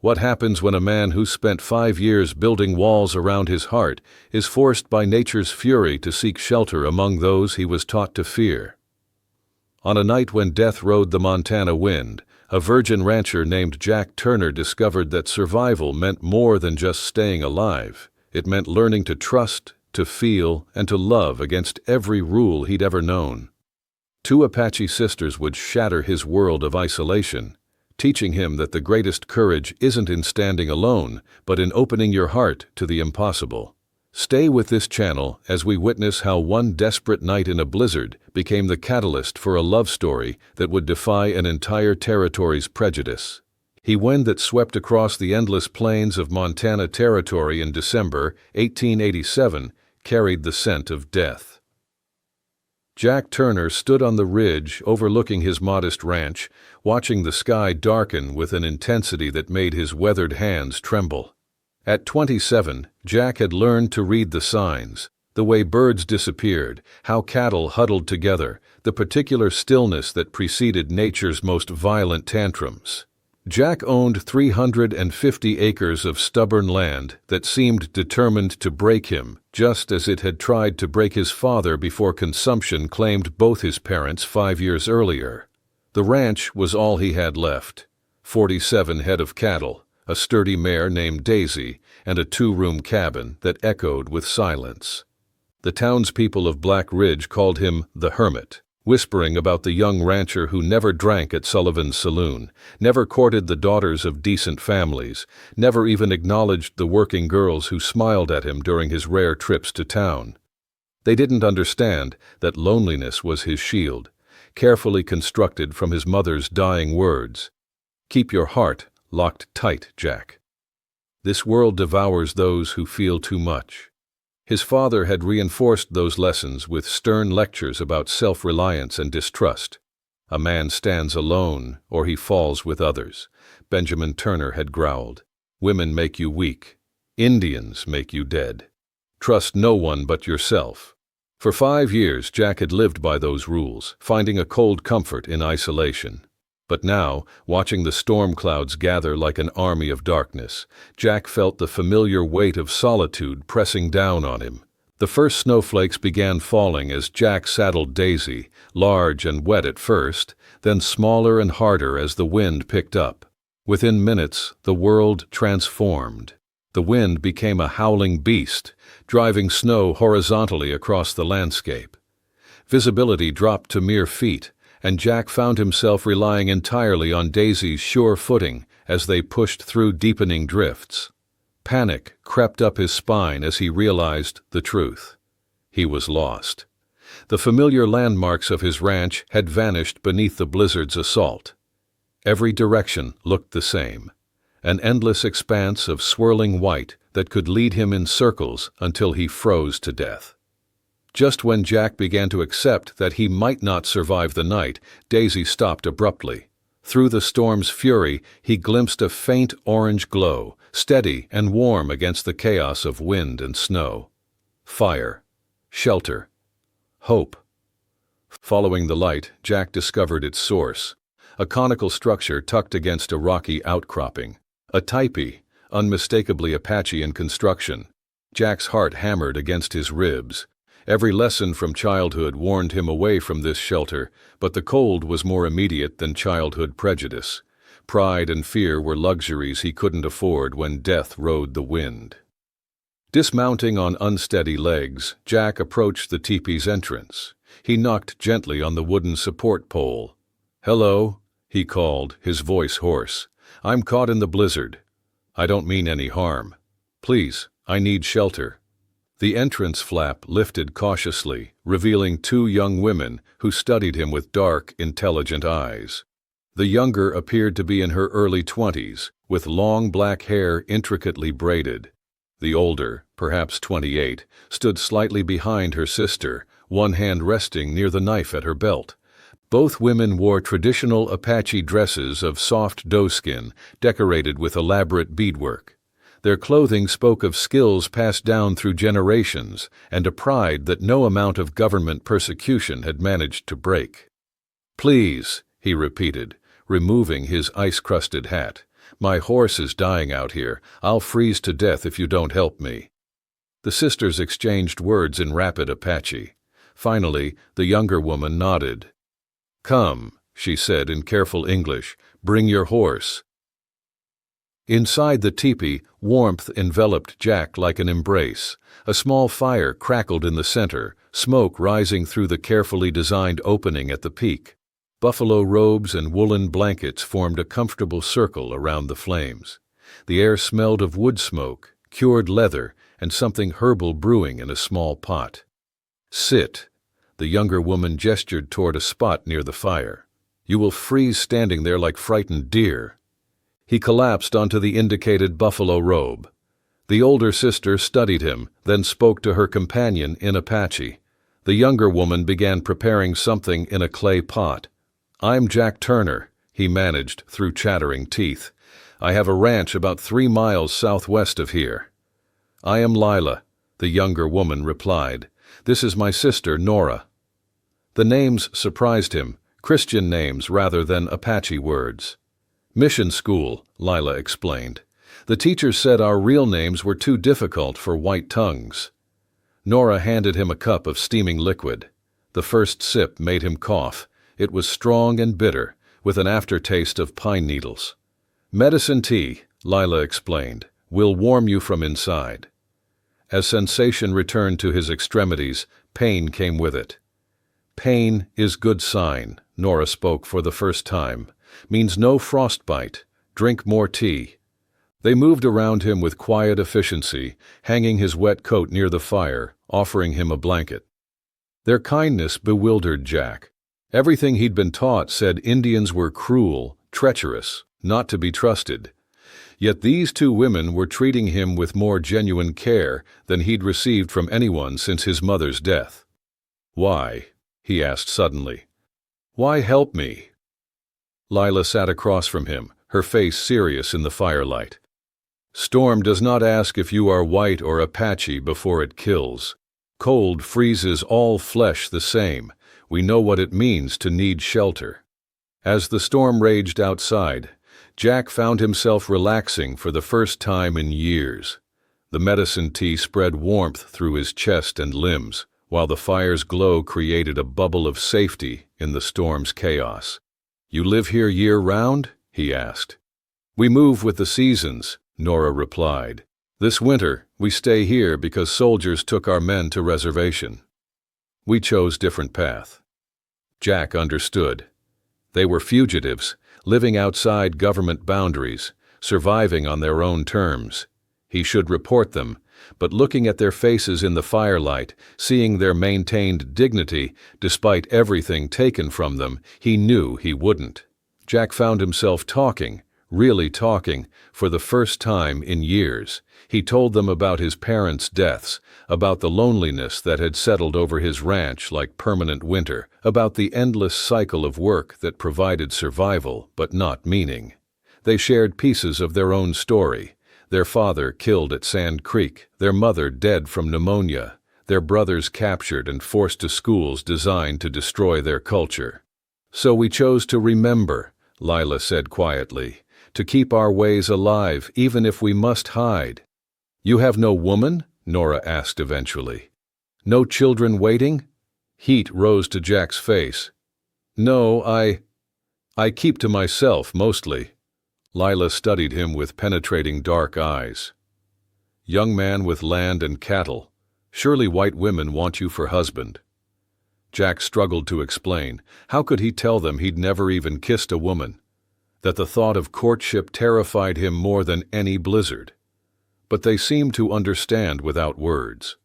What happens when a man who spent 5 years building walls around his heart is forced by nature's fury to seek shelter among those he was taught to fear? On a night when death rode the Montana wind, a virgin rancher named Jack Turner discovered that survival meant more than just staying alive. It meant learning to trust, to feel, and to love against every rule he'd ever known. 2 Apache sisters would shatter his world of isolation, teaching him that the greatest courage isn't in standing alone, but in opening your heart to the impossible. Stay with this channel as we witness how one desperate night in a blizzard became the catalyst for a love story that would defy an entire territory's prejudice. The wind that swept across the endless plains of Montana Territory in December 1887 carried the scent of death. Jack Turner stood on the ridge overlooking his modest ranch, watching the sky darken with an intensity that made his weathered hands tremble. At 27, Jack had learned to read the signs, the way birds disappeared, how cattle huddled together, the particular stillness that preceded nature's most violent tantrums. Jack owned 350 acres of stubborn land that seemed determined to break him, just as it had tried to break his father before consumption claimed both his parents 5 years earlier. The ranch was all he had left: 47 head of cattle, a sturdy mare named Daisy, and a 2-room cabin that echoed with silence. The townspeople of Black Ridge called him the Hermit, whispering about the young rancher who never drank at Sullivan's saloon, never courted the daughters of decent families, never even acknowledged the working girls who smiled at him during his rare trips to town. They didn't understand that loneliness was his shield, carefully constructed from his mother's dying words. "Keep your heart locked tight, Jack. This world devours those who feel too much." His father had reinforced those lessons with stern lectures about self-reliance and distrust. "A man stands alone, or he falls with others," Benjamin Turner had growled. "Women make you weak. Indians make you dead. Trust no one but yourself." For 5 years, Jack had lived by those rules, finding a cold comfort in isolation. But now, watching the storm clouds gather like an army of darkness, Jack felt the familiar weight of solitude pressing down on him. The first snowflakes began falling as Jack saddled Daisy, large and wet at first, then smaller and harder as the wind picked up. Within minutes, the world transformed. The wind became a howling beast, driving snow horizontally across the landscape. Visibility dropped to mere feet, and Jack found himself relying entirely on Daisy's sure footing as they pushed through deepening drifts. Panic crept up his spine as he realized the truth. He was lost. The familiar landmarks of his ranch had vanished beneath the blizzard's assault. Every direction looked the same, an endless expanse of swirling white that could lead him in circles until he froze to death. Just when Jack began to accept that he might not survive the night, Daisy stopped abruptly. Through the storm's fury, he glimpsed a faint orange glow, steady and warm against the chaos of wind and snow. Fire, shelter, hope. Following the light, Jack discovered its source: a conical structure tucked against a rocky outcropping. A teepee, unmistakably Apache in construction. Jack's heart hammered against his ribs. Every lesson from childhood warned him away from this shelter, but the cold was more immediate than childhood prejudice. Pride and fear were luxuries he couldn't afford when death rode the wind. Dismounting on unsteady legs, Jack approached the teepee's entrance. He knocked gently on the wooden support pole. "Hello," he called, his voice hoarse. "I'm caught in the blizzard. I don't mean any harm. Please, I need shelter." The entrance flap lifted cautiously, revealing 2 young women who studied him with dark, intelligent eyes. The younger appeared to be in her early 20s, with long black hair intricately braided. The older, perhaps 28, stood slightly behind her sister, one hand resting near the knife at her belt. Both women wore traditional Apache dresses of soft doeskin, decorated with elaborate beadwork. Their clothing spoke of skills passed down through generations and a pride that no amount of government persecution had managed to break. "Please," he repeated, removing his ice-crusted hat. My horse is dying out here. I'll freeze to death if you don't help me." The sisters exchanged words in rapid Apache. Finally, the younger woman nodded. "Come," she said in careful English, "bring your horse." Inside the teepee, warmth enveloped Jack like an embrace. A small fire crackled in the center, smoke rising through the carefully designed opening at the peak. Buffalo robes and woolen blankets formed a comfortable circle around the flames. The air smelled of wood smoke, cured leather, and something herbal brewing in a small pot. "Sit." The younger woman gestured toward a spot near the fire. "You will freeze standing there like frightened deer." He collapsed onto the indicated buffalo robe. The older sister studied him, then spoke to her companion in Apache. The younger woman began preparing something in a clay pot. "I'm Jack Turner," he managed through chattering teeth. "I have a ranch about 3 miles southwest of here." "I am Lila," the younger woman replied. "This is my sister, Nora." The names surprised him, Christian names rather than Apache words. "Mission school," Lila explained. "The teachers said our real names were too difficult for white tongues." Nora handed him a cup of steaming liquid. The first sip made him cough. It was strong and bitter, with an aftertaste of pine needles. "Medicine tea," Lila explained, "will warm you from inside." As sensation returned to his extremities, pain came with it. "Pain is good sign," Nora spoke for the first time. "Means no frostbite. Drink more tea." They moved around him with quiet efficiency, hanging his wet coat near the fire, offering him a blanket. Their kindness bewildered Jack. Everything he'd been taught said Indians were cruel, treacherous, not to be trusted. Yet these two women were treating him with more genuine care than he'd received from anyone since his mother's death. "Why?" he asked suddenly. "Why help me?" Lila sat across from him, her face serious in the firelight. "Storm does not ask if you are white or Apache before it kills. Cold freezes all flesh the same. We know what it means to need shelter." As the storm raged outside, Jack found himself relaxing for the first time in years. The medicine tea spread warmth through his chest and limbs, while the fire's glow created a bubble of safety in the storm's chaos. "You live here year-round?" he asked. "We move with the seasons," Nora replied. "This winter, we stay here because soldiers took our men to reservation. We chose different path." Jack understood. They were fugitives, living outside government boundaries, surviving on their own terms. He should report them, but looking at their faces in the firelight, seeing their maintained dignity despite everything taken from them, he knew he wouldn't. Jack found himself talking, really talking, for the first time in years. He told them about his parents' deaths, about the loneliness that had settled over his ranch like permanent winter, about the endless cycle of work that provided survival but not meaning. They shared pieces of their own story. Their father killed at Sand Creek, their mother dead from pneumonia, their brothers captured and forced to schools designed to destroy their culture. "So we chose to remember," Lila said quietly, "to keep our ways alive even if we must hide." "You have no woman?" Nora asked eventually. "No children waiting?" Heat rose to Jack's face. "No, I keep to myself mostly." Lila studied him with penetrating dark eyes. "Young man with land and cattle. Surely white women want you for husband." Jack struggled to explain. How could he tell them he'd never even kissed a woman? That the thought of courtship terrified him more than any blizzard. But they seemed to understand without words.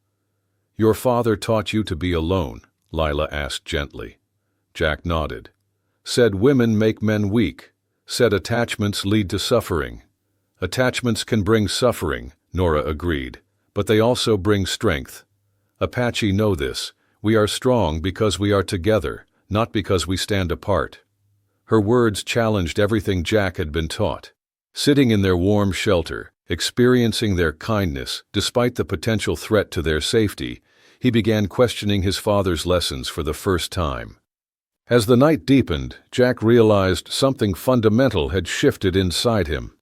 "Your father taught you to be alone?" Lila asked gently. Jack nodded. "Said women make men weak. Said attachments lead to suffering." "Attachments can bring suffering," Nora agreed, "but they also bring strength. Apache know this. We are strong because we are together, not because we stand apart." Her words challenged everything Jack had been taught. Sitting in their warm shelter, experiencing their kindness despite the potential threat to their safety, he began questioning his father's lessons for the first time. As the night deepened, Jack realized something fundamental had shifted inside him.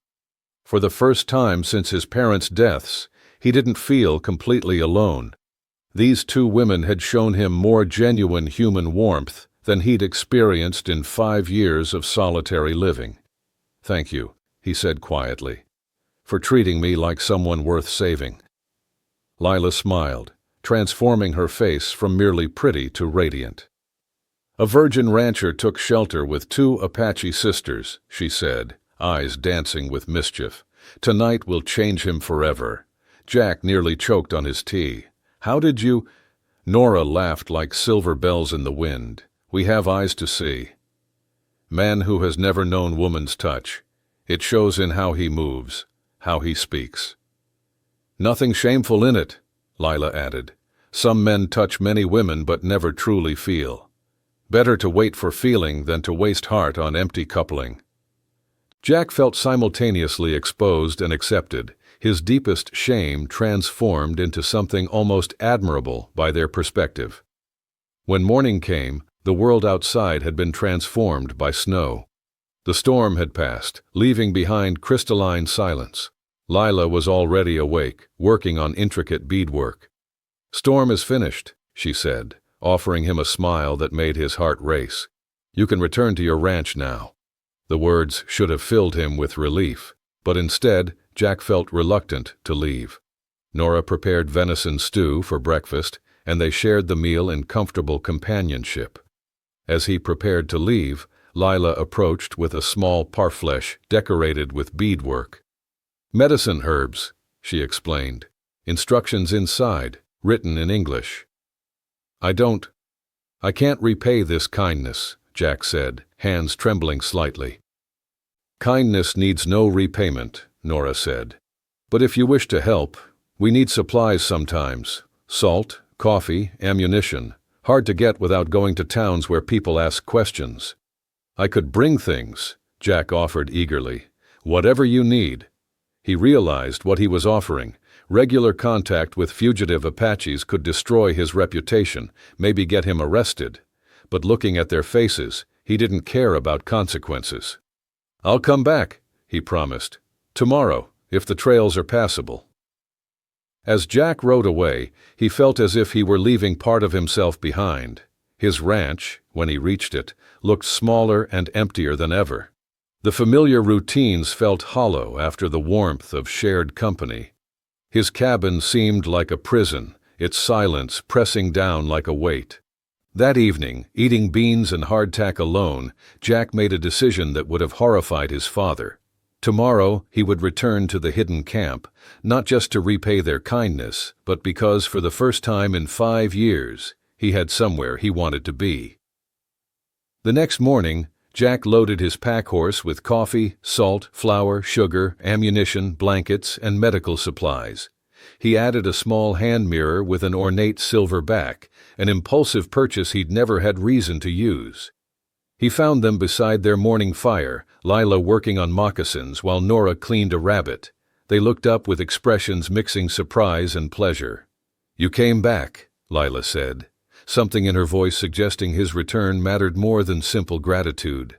For the first time since his parents' deaths, he didn't feel completely alone. These two women had shown him more genuine human warmth than he'd experienced in 5 years of solitary living. "Thank you," he said quietly, "for treating me like someone worth saving." Lila smiled, transforming her face from merely pretty to radiant. "A virgin rancher took shelter with 2 Apache sisters," she said, eyes dancing with mischief. "Tonight will change him forever." Jack nearly choked on his tea. "How did you—" Nora laughed like silver bells in the wind. "We have eyes to see." Man who has never known woman's touch. It shows in how he moves, how he speaks. "Nothing shameful in it," Lila added. "Some men touch many women but never truly feel. Better to wait for feeling than to waste heart on empty coupling." Jack felt simultaneously exposed and accepted, his deepest shame transformed into something almost admirable by their perspective. When morning came, the world outside had been transformed by snow. The storm had passed, leaving behind crystalline silence. Lila was already awake, working on intricate beadwork. "Storm is finished," she said, offering him a smile that made his heart race. "You can return to your ranch now." The words should have filled him with relief, but instead, Jack felt reluctant to leave. Nora prepared venison stew for breakfast, and they shared the meal in comfortable companionship. As he prepared to leave, Lila approached with a small parfleche decorated with beadwork. "Medicine herbs," she explained. "Instructions inside, written in English." I can't repay this kindness," Jack said, hands trembling slightly. "Kindness needs no repayment," Nora said. "But if you wish to help, we need supplies sometimes. Salt, coffee, ammunition. Hard to get without going to towns where people ask questions." "I could bring things," Jack offered eagerly. "Whatever you need." He realized what he was offering. Regular contact with fugitive Apaches could destroy his reputation, maybe get him arrested. But looking at their faces, he didn't care about consequences. "I'll come back," he promised. "Tomorrow, if the trails are passable." As Jack rode away, he felt as if he were leaving part of himself behind. His ranch, when he reached it, looked smaller and emptier than ever. The familiar routines felt hollow after the warmth of shared company. His cabin seemed like a prison, its silence pressing down like a weight. That evening, eating beans and hardtack alone, Jack made a decision that would have horrified his father. Tomorrow he would return to the hidden camp, not just to repay their kindness, but because for the first time in 5 years, he had somewhere he wanted to be. The next morning, Jack loaded his pack horse with coffee, salt, flour, sugar, ammunition, blankets, and medical supplies. He added a small hand mirror with an ornate silver back, an impulsive purchase he'd never had reason to use. He found them beside their morning fire, Lila working on moccasins while Nora cleaned a rabbit. They looked up with expressions mixing surprise and pleasure. "You came back," Lila said, something in her voice suggesting his return mattered more than simple gratitude.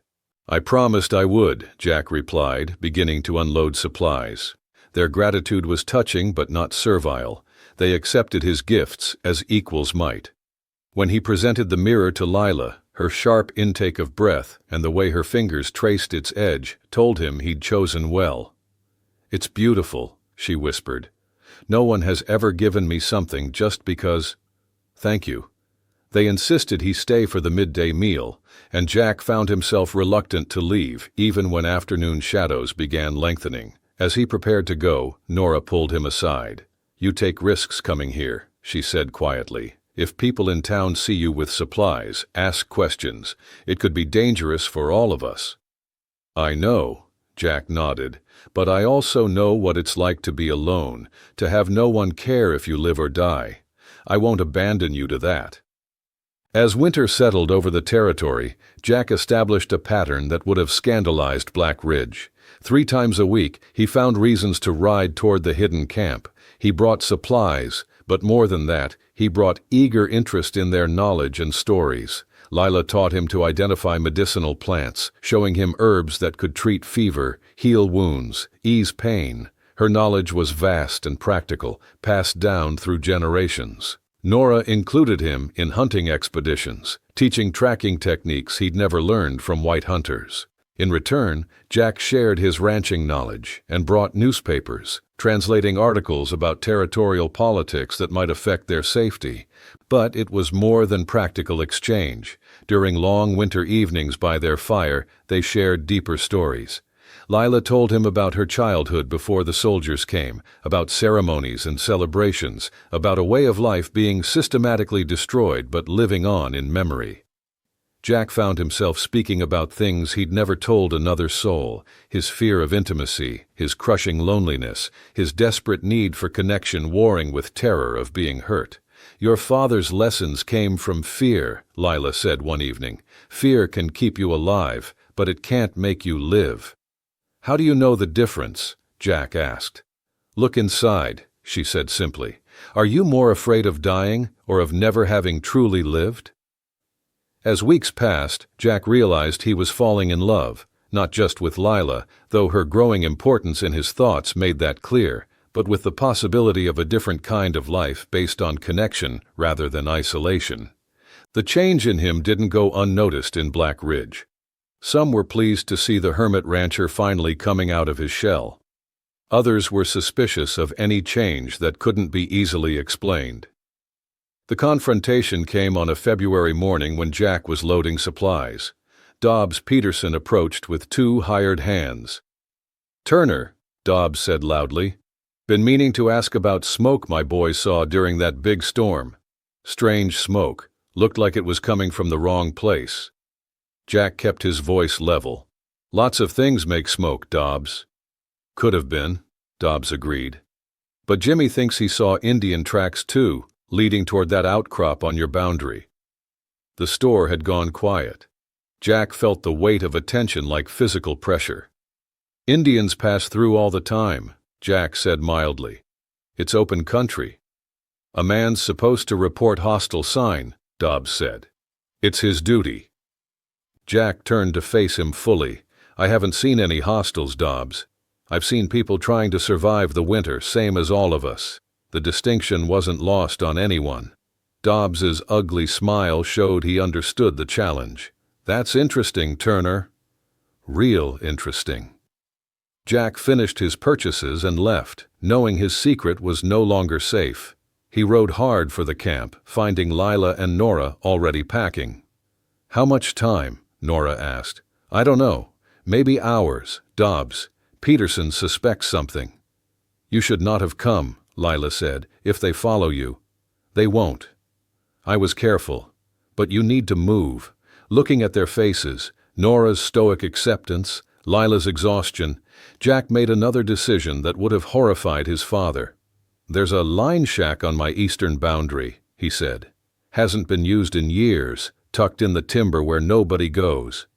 "I promised I would," Jack replied, beginning to unload supplies. Their gratitude was touching but not servile. They accepted his gifts as equals might. When he presented the mirror to Lila, her sharp intake of breath and the way her fingers traced its edge told him he'd chosen well. "It's beautiful," she whispered. "No one has ever given me something just because—" "Thank you." They insisted he stay for the midday meal, and Jack found himself reluctant to leave even when afternoon shadows began lengthening. As he prepared to go, Nora pulled him aside. "You take risks coming here," she said quietly. "If people in town see you with supplies, ask questions. It could be dangerous for all of us." "I know," Jack nodded, "but I also know what it's like to be alone, to have no one care if you live or die. I won't abandon you to that." As winter settled over the territory, Jack established a pattern that would have scandalized Black Ridge. 3 times a week, he found reasons to ride toward the hidden camp. He brought supplies, but more than that, he brought eager interest in their knowledge and stories. Lila taught him to identify medicinal plants, showing him herbs that could treat fever, heal wounds, ease pain. Her knowledge was vast and practical, passed down through generations. Nora included him in hunting expeditions, teaching tracking techniques he'd never learned from white hunters. In return, Jack shared his ranching knowledge and brought newspapers, translating articles about territorial politics that might affect their safety. But it was more than practical exchange. During long winter evenings by their fire, they shared deeper stories. Lila told him about her childhood before the soldiers came, about ceremonies and celebrations, about a way of life being systematically destroyed but living on in memory. Jack found himself speaking about things he'd never told another soul: his fear of intimacy, his crushing loneliness, his desperate need for connection warring with terror of being hurt. "Your father's lessons came from fear," Lila said one evening. "Fear can keep you alive, but it can't make you live." "How do you know the difference?" Jack asked. "Look inside," she said simply. "Are you more afraid of dying or of never having truly lived?" As weeks passed, Jack realized he was falling in love, not just with Lila, though her growing importance in his thoughts made that clear, but with the possibility of a different kind of life based on connection rather than isolation. The change in him didn't go unnoticed in Black Ridge. Some were pleased to see the hermit rancher finally coming out of his shell. Others were suspicious of any change that couldn't be easily explained. The confrontation came on a February morning when Jack was loading supplies. Dobbs Peterson approached with 2 hired hands. "Turner," Dobbs said loudly, "been meaning to ask about smoke my boys saw during that big storm. Strange smoke. Looked like it was coming from the wrong place." Jack kept his voice level. "Lots of things make smoke, Dobbs." "Could have been," Dobbs agreed. "But Jimmy thinks he saw Indian tracks too, leading toward that outcrop on your boundary." The store had gone quiet. Jack felt the weight of attention like physical pressure. "Indians pass through all the time," Jack said mildly. "It's open country." "A man's supposed to report hostile sign," Dobbs said. "It's his duty." Jack turned to face him fully. "I haven't seen any hostiles, Dobbs. I've seen people trying to survive the winter, same as all of us." The distinction wasn't lost on anyone. Dobbs's ugly smile showed he understood the challenge. "That's interesting, Turner." "Real interesting." Jack finished his purchases and left, knowing his secret was no longer safe. He rode hard for the camp, finding Lila and Nora already packing. "How much time?" Nora asked. "I don't know. Maybe hours, Dobbs. Peterson suspects something." "You should not have come," Lila said. "If they follow you." "They won't." "I was careful. But you need to move." Looking at their faces, Nora's stoic acceptance, Lila's exhaustion, Jack made another decision that would have horrified his father. "There's a line shack on my eastern boundary," he said. "Hasn't been used in years, tucked in the timber where nobody goes."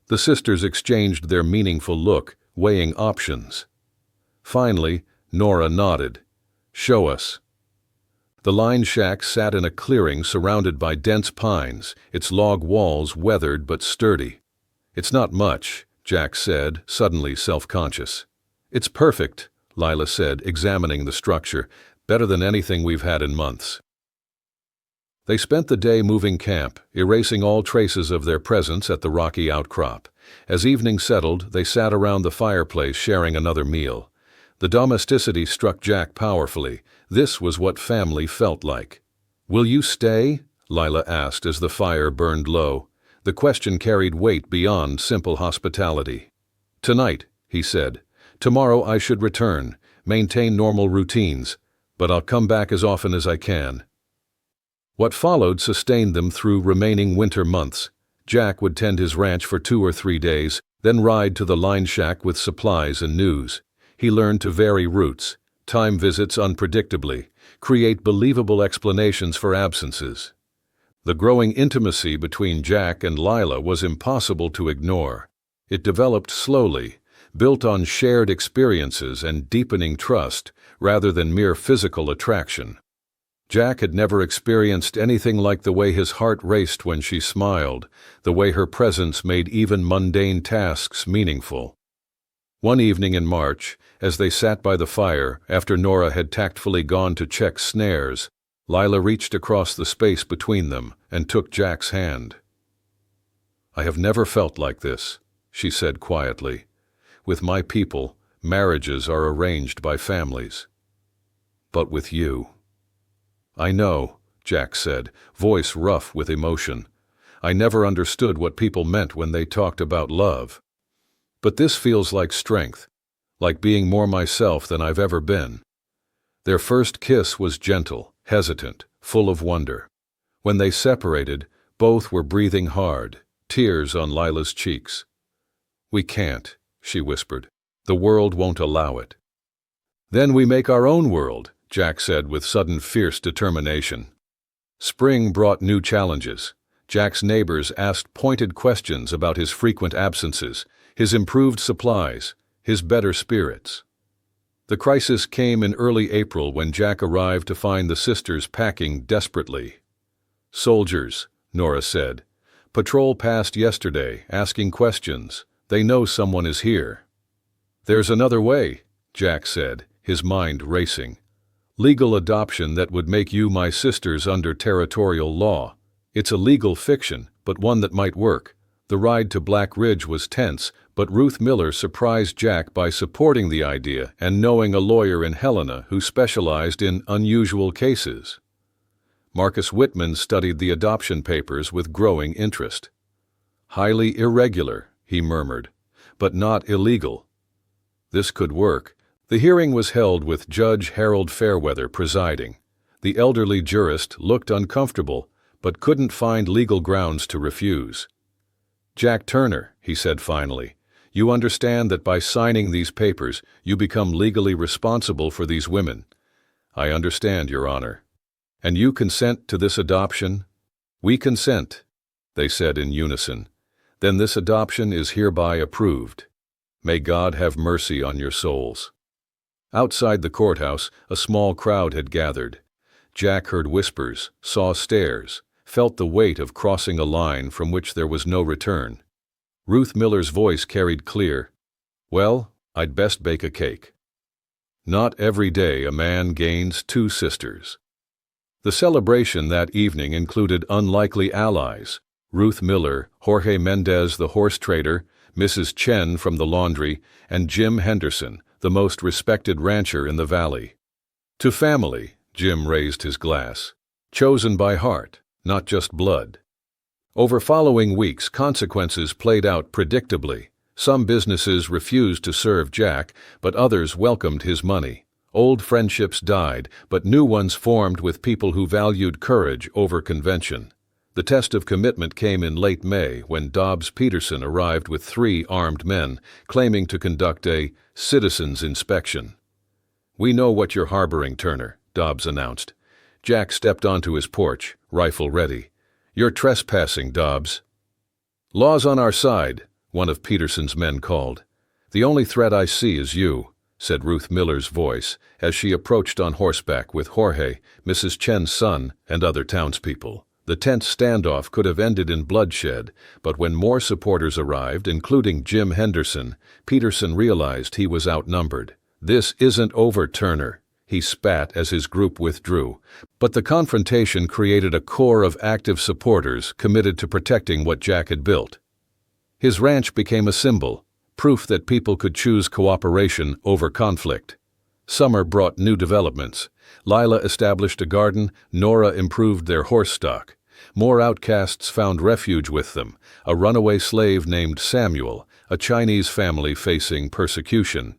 The sisters exchanged their meaningful look, weighing options. Finally, Nora nodded. "Show us." The line shack sat in a clearing surrounded by dense pines, its log walls weathered but sturdy. "It's not much," Jack said, suddenly self-conscious. "It's perfect," Lila said, examining the structure. "Better than anything we've had in months." They spent the day moving camp, erasing all traces of their presence at the rocky outcrop. As evening settled, they sat around the fireplace sharing another meal. The domesticity struck Jack powerfully. This was what family felt like. "Will you stay?" Lila asked as the fire burned low. The question carried weight beyond simple hospitality. "Tonight," he said. "Tomorrow I should return, maintain normal routines, but I'll come back as often as I can." What followed sustained them through remaining winter months. Jack would tend his ranch for 2 or 3 days, then ride to the line shack with supplies and news. He learned to vary routes, time visits unpredictably, create believable explanations for absences. The growing intimacy between Jack and Lila was impossible to ignore. It developed slowly, built on shared experiences and deepening trust rather than mere physical attraction. Jack had never experienced anything like the way his heart raced when she smiled, the way her presence made even mundane tasks meaningful. One evening in March, as they sat by the fire after Nora had tactfully gone to check snares, Lila reached across the space between them and took Jack's hand. "I have never felt like this," she said quietly. "With my people, marriages are arranged by families. But with you—" "I know," Jack said, voice rough with emotion. "I never understood what people meant when they talked about love. But this feels like strength, like being more myself than I've ever been." Their first kiss was gentle, hesitant, full of wonder. When they separated, both were breathing hard, tears on Lila's cheeks. "We can't," she whispered. "The world won't allow it." "Then we make our own world," Jack said with sudden fierce determination. Spring brought new challenges. Jack's neighbors asked pointed questions about his frequent absences, his improved supplies, his better spirits. The crisis came in early April when Jack arrived to find the sisters packing desperately. "Soldiers," Nora said. "Patrol passed yesterday, asking questions. They know someone is here." "There's another way," Jack said, his mind racing. "Legal adoption that would make you my sisters under territorial law. It's a legal fiction, but one that might work." The ride to Black Ridge was tense, but Ruth Miller surprised Jack by supporting the idea and knowing a lawyer in Helena who specialized in unusual cases. Marcus Whitman studied the adoption papers with growing interest. "Highly irregular," he murmured, "but not illegal." This could work. The hearing was held with Judge Harold Fairweather presiding. The elderly jurist looked uncomfortable, but couldn't find legal grounds to refuse. "Jack Turner," he said finally, "you understand that by signing these papers, you become legally responsible for these women." "I understand, Your Honor." "And you consent to this adoption?" "We consent," they said in unison. "Then this adoption is hereby approved. May God have mercy on your souls." Outside the courthouse, a small crowd had gathered. Jack heard whispers, saw stares, felt the weight of crossing a line from which there was no return. Ruth Miller's voice carried clear, "Well, I'd best bake a cake." Not every day a man gains two sisters. The celebration that evening included unlikely allies: Ruth Miller, Jorge Mendez the horse trader, Mrs. Chen from the laundry, and Jim Henderson, the most respected rancher in the valley. To family, Jim raised his glass. Chosen by heart, not just blood. Over following weeks, consequences played out predictably. Some businesses refused to serve Jack, but others welcomed his money. Old friendships died, but new ones formed with people who valued courage over convention. The test of commitment came in late May when Dobbs Peterson arrived with 3 armed men, claiming to conduct a citizen's inspection. "We know what you're harboring, Turner," Dobbs announced. Jack stepped onto his porch, rifle ready. "You're trespassing, Dobbs." "Law's on our side," one of Peterson's men called. "The only threat I see is you," said Ruth Miller's voice as she approached on horseback with Jorge, Mrs. Chen's son, and other townspeople. The tense standoff could have ended in bloodshed, but when more supporters arrived, including Jim Henderson, Peterson realized he was outnumbered. "This isn't over, Turner," he spat as his group withdrew, but the confrontation created a core of active supporters committed to protecting what Jack had built. His ranch became a symbol, proof that people could choose cooperation over conflict. Summer brought new developments. Lila established a garden, Nora improved their horse stock. More outcasts found refuge with them, a runaway slave named Samuel, a Chinese family facing persecution.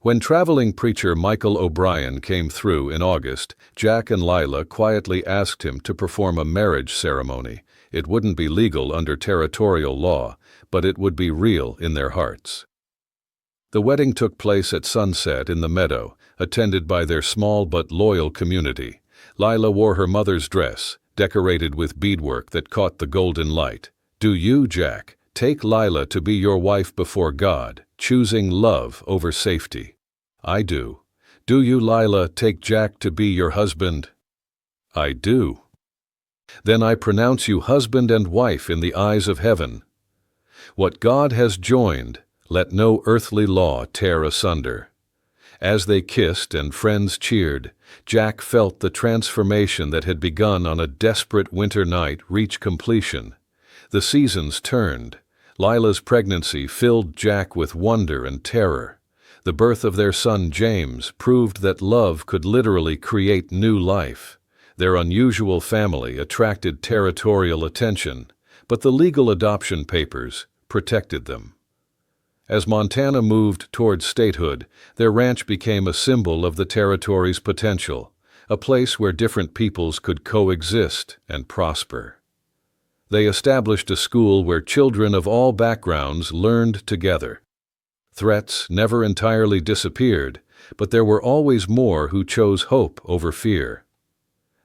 When traveling preacher Michael O'Brien came through in August, Jack and Lila quietly asked him to perform a marriage ceremony. It wouldn't be legal under territorial law, but it would be real in their hearts. The wedding took place at sunset in the meadow, attended by their small but loyal community. Lila wore her mother's dress, decorated with beadwork that caught the golden light. "Do you, Jack, take Lila to be your wife before God, choosing love over safety?" "I do." "Do you, Lila, take Jack to be your husband?" I do. Then I pronounce you husband and wife in the eyes of heaven. What God has joined, let no earthly law tear asunder. As they kissed and friends cheered, Jack felt the transformation that had begun on a desperate winter night reach completion. The seasons turned. Lila's pregnancy filled Jack with wonder and terror. The birth of their son James proved that love could literally create new life. Their unusual family attracted territorial attention, but the legal adoption papers protected them. As Montana moved towards statehood, their ranch became a symbol of the territory's potential, a place where different peoples could coexist and prosper. They established a school where children of all backgrounds learned together. Threats never entirely disappeared, but there were always more who chose hope over fear.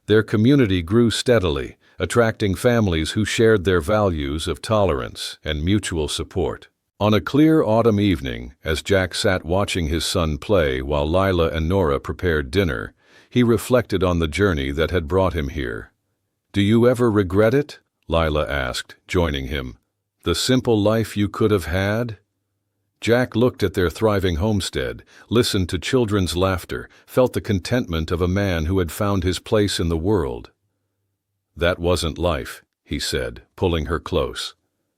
Their community grew steadily, attracting families who shared their values of tolerance and mutual support. On a clear autumn evening, as Jack sat watching his son play while Lila and Nora prepared dinner, he reflected on the journey that had brought him here. "Do you ever regret it?" Lila asked, joining him. "The simple life you could have had?" Jack looked at their thriving homestead, listened to children's laughter, felt the contentment of a man who had found his place in the world. "That wasn't life," he said, pulling her close.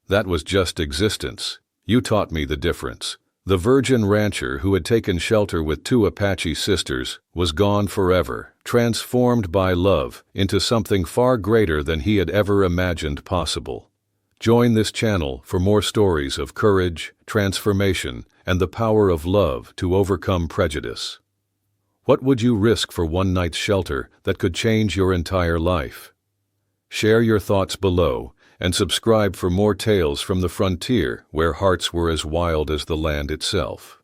"That was just existence. You taught me the difference." The virgin rancher who had taken shelter with 2 Apache sisters was gone forever, transformed by love into something far greater than he had ever imagined possible. Join this channel for more stories of courage, transformation, and the power of love to overcome prejudice. What would you risk for one night's shelter that could change your entire life? Share your thoughts below and subscribe for more tales from the frontier where hearts were as wild as the land itself.